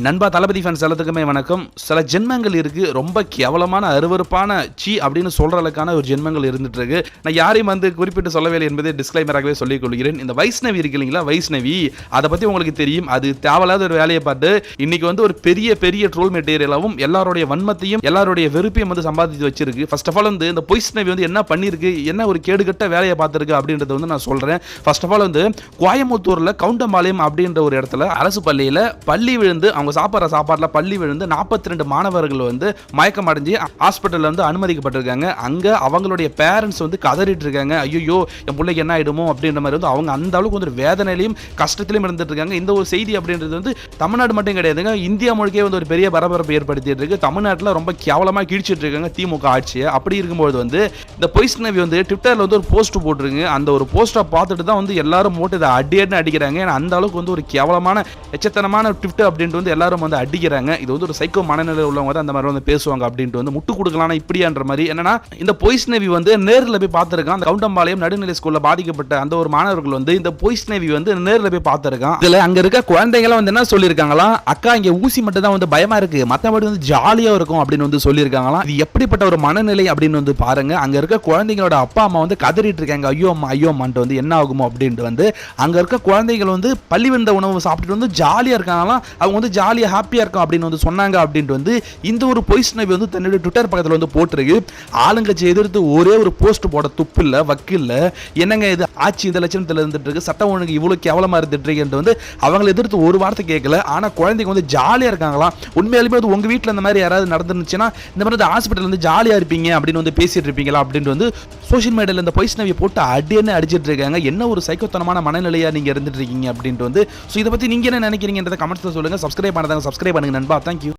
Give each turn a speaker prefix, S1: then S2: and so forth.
S1: நண்பா தளபதி ஃபேன்ஸ் எல்லாத்துக்குமே வணக்கம். சில ஜென்மங்கள் இருக்கு, ரொம்ப கேவலமான அருவருப்பான அப்படின்னு சொல்ற அளவுக்கான ஒரு ஜென்மங்கள் இருந்துட்டு இருக்கு. நான் யாரையும் குறிப்பிட்டு சொல்லவில்லை என்பதை டிஸ்க்ளைமராகவே சொல்லிக் கொள்கிறேன். இந்த வைஷ்ணவி இருக்கு இல்லைங்களா, வைஷ்ணவி அதை பத்தி உங்களுக்கு தெரியும். அது தேவையில்லாத ஒரு வேலையை பார்த்து இன்னைக்கு ஒரு பெரிய பெரிய ட்ரோல் மெட்டீரியலாகவும் எல்லாருடைய வன்மத்தையும் எல்லாருடைய வெறுப்பையும் சம்பாதிச்சு வச்சிருக்கு. ஃபர்ஸ்ட் ஆஃப் ஆல் இந்த வைஷ்ணவி என்ன பண்ணிருக்கு, என்ன ஒரு கேடுகட்ட வேலையை பார்த்திருக்கு அப்படின்றத நான் சொல்றேன். ஃபர்ஸ்ட் ஆஃப் ஆல் கோயம்புத்தூர்ல கவுண்டம்பாளையம் அப்படின்ற ஒரு இடத்துல அரசு பள்ளியில பள்ளி விழுந்து அவங்க சாப்பிட்ற சாப்பாட்டில் பள்ளி விழுந்து 42 மாணவர்கள் மயக்கம் அடைஞ்சு ஹாஸ்பிட்டலில் அனுமதிக்கப்பட்டிருக்காங்க. அங்கே அவங்களுடைய பேரண்ட்ஸ் கதறிட்டு இருக்காங்க. ஐயோ என் பிள்ளைக்கு என்ன ஆயிடுமோ அப்படின்ற மாதிரி அவங்க அந்த அளவுக்கு வேதனையிலையும் கஷ்டத்திலையும் இருந்துட்டு இருக்காங்க. இந்த ஒரு செய்தி அப்படின்றது தமிழ்நாடு மட்டும் கிடையாதுங்க, இந்தியா முழுக்கே ஒரு பெரிய பரபரப்பு ஏற்படுத்திட்டு இருக்கு. தமிழ்நாட்டில் ரொம்ப கேவலமாக கிழிச்சிட்டு இருக்காங்க திமுக ஆட்சியை. அப்படி இருக்கும்போது இந்த வைஷ்ணவி ட்விட்டரில் ஒரு போஸ்ட் போட்டிருக்கு. அந்த ஒரு போஸ்ட்டை பார்த்துட்டு தான் எல்லாரும் போட்டு இதை அடின்னு அடிக்கிறாங்க. ஏன்னா அந்த அளவுக்கு ஒரு கேவலமான எச்சத்தனமான ட்விட்டர் அப்படின்ட்டு எல்லாரும் அடிக்கிறாங்க. இது ஒரு சைக்கோ மனநிலை உள்ளவங்க அந்த மாதிரி பேசுவாங்க அப்படின்ட்டு முட்டு கொடுக்கலாம் இப்படியான்ற மாதிரி. என்னன்னா இந்த வைஷ்ணவி நேரில் போய் பார்த்திருக்கான். அந்த கவுண்டம்பாளையம் நடுநிலை ஸ்கூல்ல பாதிக்கப்பட்ட அந்த ஒரு மாணவர்கள் இந்த வைஷ்ணவி நேரில் போய் பார்த்திருக்கான். இதுல அங்க இருக்க குழந்தைகள் என்ன சொல்லியிருக்காங்களா, அக்கா இங்க ஊசி மட்டும் தான் பயமா இருக்கு, மற்றபடி ஜாலியா இருக்கும் அப்படின்னு சொல்லியிருக்காங்களா. இது எப்படிப்பட்ட ஒரு மனநிலை அப்படின்னு பாருங்க. அங்க இருக்க குழந்தைங்களோட அப்பா அம்மா கதறிட்டு இருக்காங்க, ஐயோ அம்மா ஐயோ அம்மான்ட்டு என்ன ஆகுமோ அப்படின்ட்டு அங்க இருக்க குழந்தைகள் பள்ளி வந்த உணவு சாப்பிட்டு ஜாலியா இருக்காங்களாம். அவங்க ஜாலியா ஹாப்பியா இருக்கும் அப்படின்னு சொன்னாங்க அப்படின்ட்டு இந்த ஒரு வைஷ்ணவி தன்னுடைய ட்விட்டர் பக்கத்தில் போட்டிருக்கு. ஆளுங்கட்சி எதிர்த்து ஒரே ஒரு போஸ்ட் போட துப்பு இல்ல வக்கு இல்ல. என்னங்க இது ஆட்சி இந்த லட்சணத்தில் இருந்துட்டு இருக்கு, சட்டம் ஒழுங்கு இவ்வளவு கேவலமா இருந்துட்டு இருக்கு அவங்களை எதிர்த்து ஒரு வார்த்தை கேட்கல. ஆனா குழந்தைங்க ஜாலியா இருக்காங்களாம். உண்மையாலுமே உங்க வீட்டில் இந்த மாதிரி யாராவது நடந்துச்சுன்னா இந்த மாதிரி ஹாஸ்பிட்டல் ஜாலியா இருப்பீங்க அப்படின்னு பேசிட்டு இருப்பீங்களா அப்படின்னு சோஷியல் மீடியாவில் இந்த வைஷ்ணவியை போட்டு அடின்னு அடிச்சிட்டு இருக்காங்க. என்ன ஒரு சைக்கோத்தனமான மனநிலையா நீங்க இருந்துட்டு இருக்கீங்க அப்படின்ட்டு இதை பத்தி நீங்க என்ன நினைக்கிறீங்கன்றத கமெண்ட்ஸ்ல சொல்லுங்க. சப்ஸ்கிரைப் பண்ணாதவங்க சப்ஸ்கிரைப் பண்ணுங்க நண்பா. தேங்க்யூ.